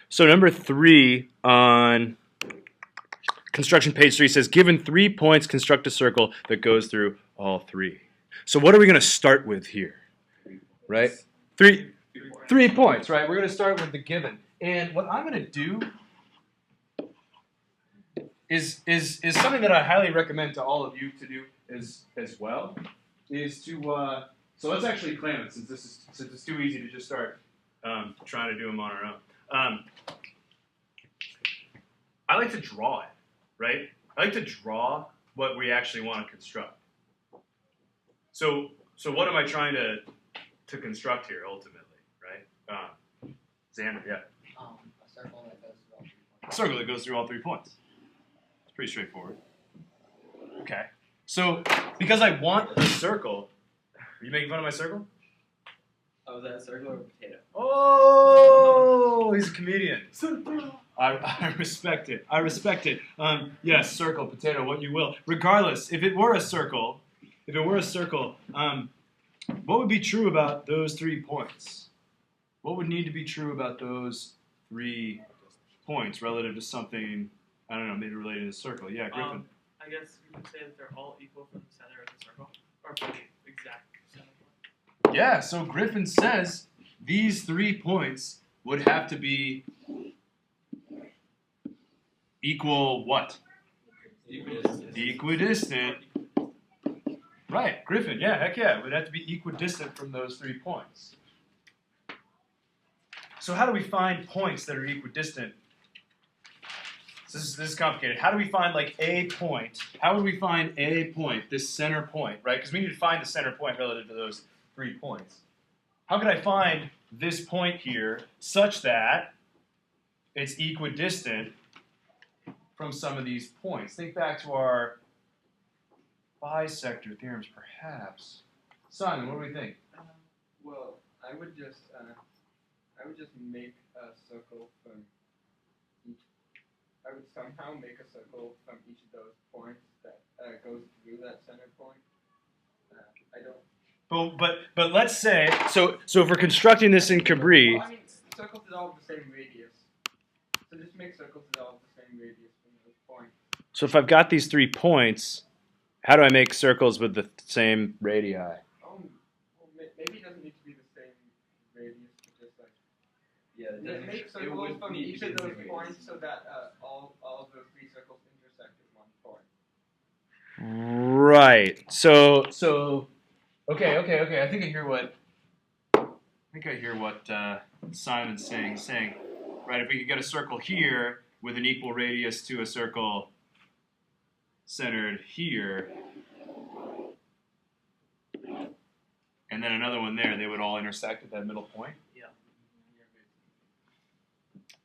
So number 3 on construction page 3 says, given 3 points, construct a circle that goes through all 3. So what are we going to start with here? Right? 3 points, right? We're going to start with the given. And what I'm going to do is something that I highly recommend to all of you to do as well, is to, so let's actually claim it, since it's too easy to just start trying to do them on our own. I like to draw it, right? I like to draw what we actually want to construct. So what am I trying to construct here ultimately, right? Xander, yeah. A circle that goes through all 3 points. It's pretty straightforward. Okay. So because I want the circle, are you making fun of my circle? Oh, is that a circle or a potato? Oh, he's a comedian. I respect it. I respect it. Yes, circle, potato, what you will. Regardless, if it were a circle, what would be true about those 3 points? What would need to be true about those 3 points relative to something, I don't know, maybe related to a circle? Yeah, Griffin. I guess you could say that they're all equal from the center of the circle, or from the exact center point. Yeah, so Griffin says these 3 points would have to be equal what? Equidistant. Right, Griffin, yeah, heck yeah. It would have to be equidistant from those 3 points. So how do we find points that are equidistant? So this is complicated. How do we find like a point? How would we find a point, this center point, right? Because we need to find the center point relative to those 3 points. How could I find this point here such that it's equidistant from some of these points? Think back to our bisector theorems, perhaps. Simon, what do we think? Well, I would just make a circle from each. I would somehow make a circle from each of those points that goes through that center point. I don't. But let's say so if we're constructing this in Cabri. Well, I mean, circles that all have the same radius. So just make circles that all have the same radius from those points. So if I've got these 3 points, how do I make circles with the same radii? Well, maybe it doesn't need to be the same radius, but just like make circles from each of those points so that all of those 3 circles intersect at one point. Right. So okay. I think I hear what Simon's saying. He's saying, right, if we could get a circle here with an equal radius to a circle centered here, and then another one there, they would all intersect at that middle point? Yeah.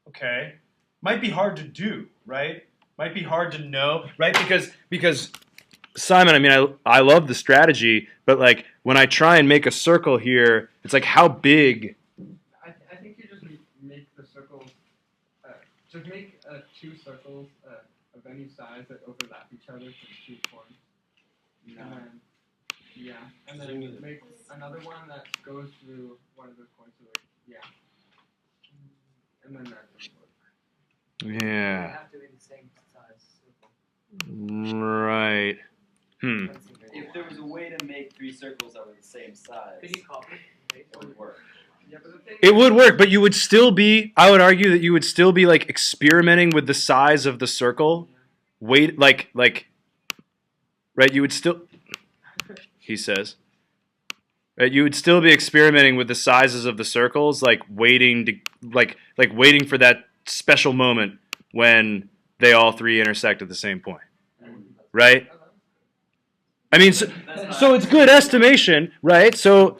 Okay. Might be hard to do, right? Might be hard to know, right? Because Simon, I mean, I love the strategy, but like when I try and make a circle here, it's like how big? I think you just make the circles, just make 2 circles of any size that overlap each other from 2 points. No. And then make another one that goes through one of those points. So like, and then that doesn't work. Yeah. They have to be the same size. Right. If there was a way to make 3 circles that were the same size, Could you copy? it would work. Yeah, but the thing It would work, but you would still be, I would argue that you would still be like experimenting with the size of the circle. Wait, like, right, you would still, he says, right, you would still be experimenting with the sizes of the circles, like waiting to, like waiting for that special moment when they all 3 intersect at the same point, right? I mean, so it's good estimation, right? So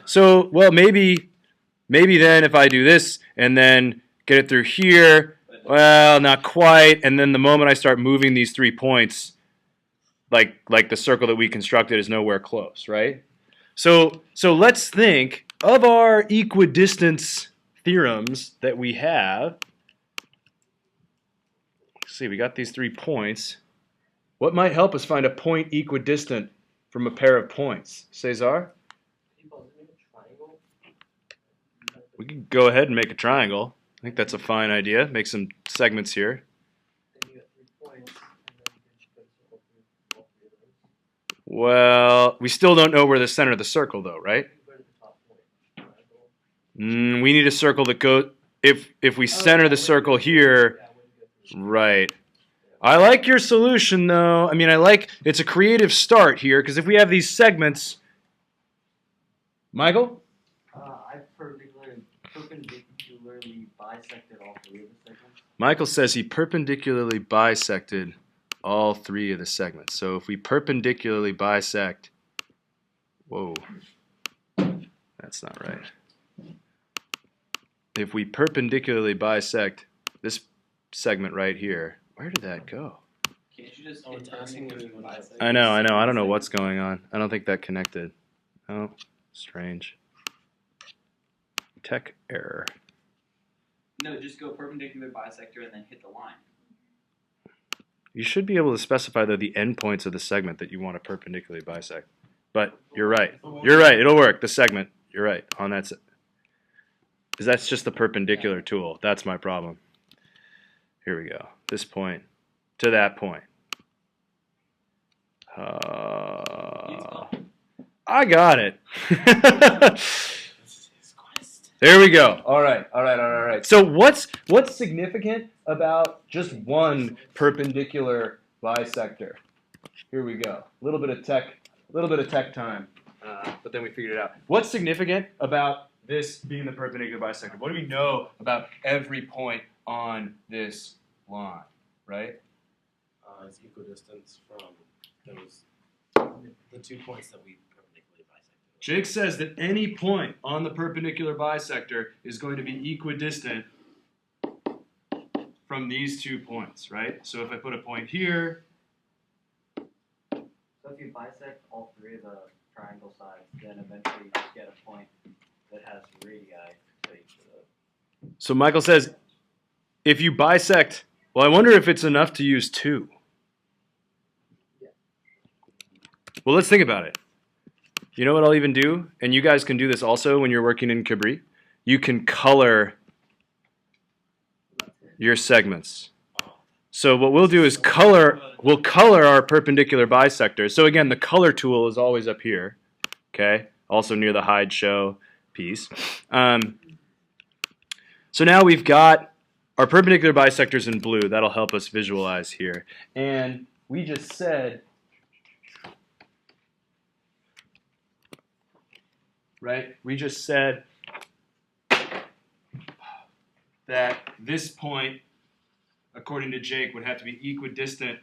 well, maybe then if I do this and then get it through here, well, not quite, and then the moment I start moving these 3 points, like the circle that we constructed is nowhere close, right? So let's think of our equidistance theorems that we have. Let's see, we got these 3 points. What might help us find a point equidistant from a pair of points? Cesar? People, make a triangle. We can go ahead and make a triangle. think that's a fine idea. Make some segments here. Then you get 3 points, and then you can put a circle through all 3 of those. Well, we still don't know where the center of the circle, though, right? You go to the top point. Triangle. We need a circle that goes. If we center the circle here, Yeah, when you go through. right. I like your solution, though. I mean, it's a creative start here, because if we have these segments, Michael? I perpendicularly bisected all 3 of the segments. Michael says he perpendicularly bisected all 3 of the segments. So if we perpendicularly bisect, whoa, that's not right. If we perpendicularly bisect this segment right here, where did that go? Can't you just it's asking if you want to I know. I don't know what's going on. I don't think that connected. Oh, strange. Tech error. No, just go perpendicular bisector and then hit the line. You should be able to specify, though, the endpoints of the segment that you want to perpendicularly bisect. But you're right. You're right. It'll work. The segment. You're right. On that. Because that's just the perpendicular tool. That's my problem. Here we go. This point to that point. I got it. There we go. All right. So what's significant about just one perpendicular bisector? Here we go. A little bit of tech time, but then we figured it out. What's significant about this being the perpendicular bisector? What do we know about every point on this line, right? It's equidistant from the 2 points that we perpendicularly bisected. Jake says that any point on the perpendicular bisector is going to be equidistant from these 2 points, right? So if I put a point here, So if you bisect all 3 of the triangle sides, then eventually you just get a point that has radii to each of those. so Michael says if you bisect, well, I wonder if it's enough to use 2. Well, let's think about it. You know what I'll even do? And you guys can do this also when you're working in Cabri. You can color your segments. So what we'll do is we'll color our perpendicular bisectors. So again, the color tool is always up here, okay? Also near the hide show piece. So now we've got our perpendicular bisectors in blue. That'll help us visualize here. And we just said, right? We just said that this point, according to Jake, would have to be equidistant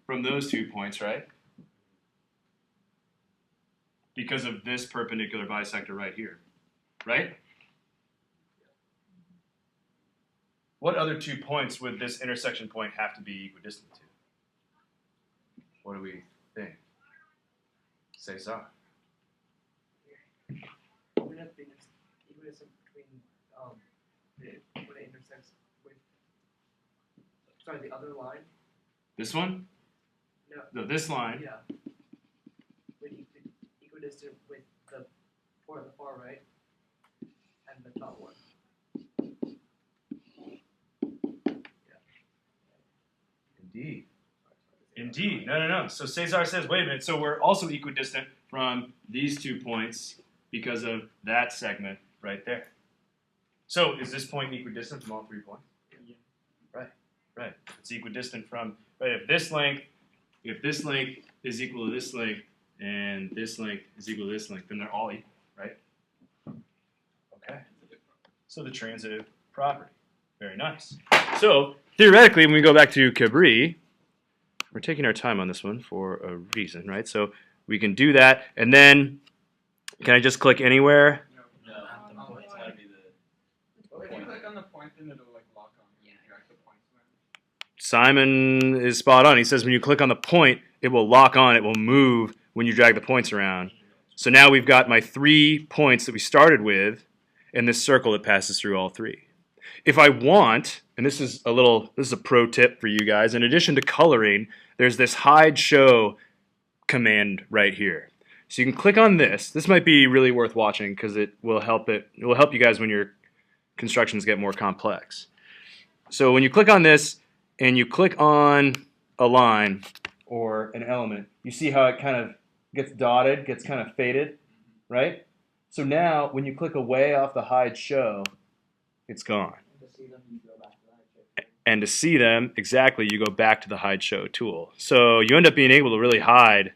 from those 2 points, right? Because of this perpendicular bisector right here, right? What other 2 points would this intersection point have to be equidistant to? What do we think? Cesar. Would have been equidistant between when it intersects with the other line. This one? No. No, this line. Yeah. When equidistant with the point on the far right and the top one. Indeed. Indeed. No. So Cesar says, wait a minute, so we're also equidistant from these 2 points because of that segment right there. So is this point equidistant from all 3 points? Yeah. Right. It's equidistant from, right, if this length is equal to this length, and this length is equal to this length, then they're all equal, right? Okay. So the transitive property. Very nice. So theoretically, when we go back to Cabri, we're taking our time on this one for a reason, right? So we can do that, and then can I just click anywhere? No, the point's gotta be the. If you click on the point, then it'll like lock on. Yeah. Drag the points around. Simon is spot on. He says when you click on the point, it will lock on, it will move when you drag the points around. So now we've got my 3 points that we started with in this circle that passes through all 3. If I want, and this is a pro tip for you guys, in addition to coloring, there's this hide show command right here. So you can click on this. This might be really worth watching because it will help you guys when you're constructions get more complex. So when you click on this and you click on a line or an element, you see how it kind of gets dotted, gets kind of faded, right? So now when you click away off the hide show, it's gone. To see them, you go back to that. And to see them, exactly, you go back to the hide show tool. So you end up being able to really hide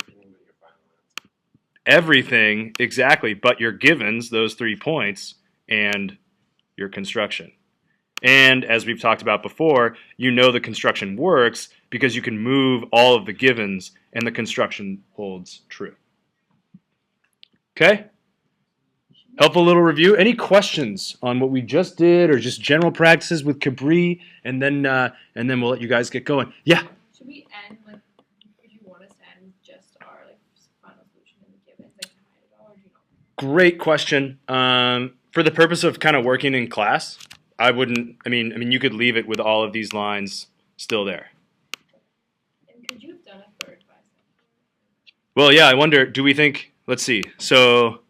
Everything but your final answer. everything, exactly, but your givens, those 3 points, and your construction. And as we've talked about before, you know the construction works because you can move all of the givens and the construction holds true. Okay? Helpful little review. Any questions on what we just did or just general practices with Cabri? And then we'll let you guys get going. Yeah? Should we end, like, if you want us to end with just our, like, final solution in the givens, like, hide it all, or do you know? Great question. For the purpose of kind of working in class, I wouldn't. I mean, you could leave it with all of these lines still there. And could you have done a third bisect? Well, yeah. I wonder. Do we think? Let's see. So,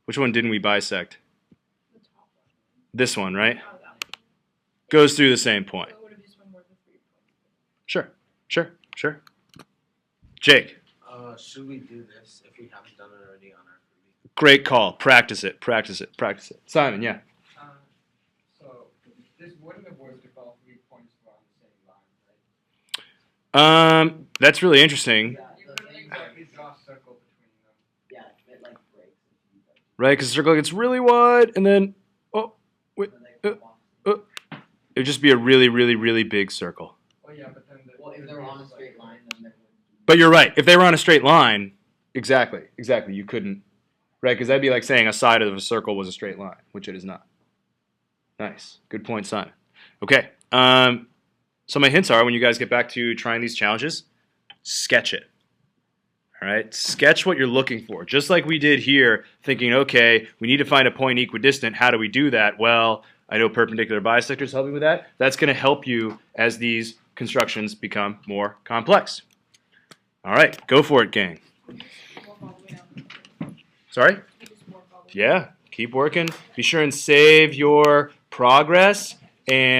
which one didn't we bisect? The top one. This one, right? Oh, that one. Goes through the same point. So it would have just been more than 3 points. Sure. Jake, Should we do this if we haven't done it already on our freebie? great call. Practice it. Simon, yeah. So this wouldn't have worked if all 3 points were on the same line, right? That's really interesting, Yeah, You the couldn't thing exactly draw a circle between them. yeah, it like breaks. right? Because the circle gets really wide, and then And then they come off. it would just be a really, really, really big circle. Oh yeah, but then Well, if they're on a straight line, then they would. But you're right. If they were on a straight line, exactly, you couldn't, right? Because that'd be like saying a side of a circle was a straight line, which it is not. Nice. Good point, Simon. Okay. So my hints are when you guys get back to trying these challenges, sketch it. All right? Sketch what you're looking for. Just like we did here, thinking, okay, we need to find a point equidistant. How do we do that? Well, I know perpendicular bisectors help me with that. That's going to help you as these constructions become more complex. All right, go for it, gang. Walk all the way down. Sorry? Just walk all the way Yeah, keep working. Be sure and save your progress and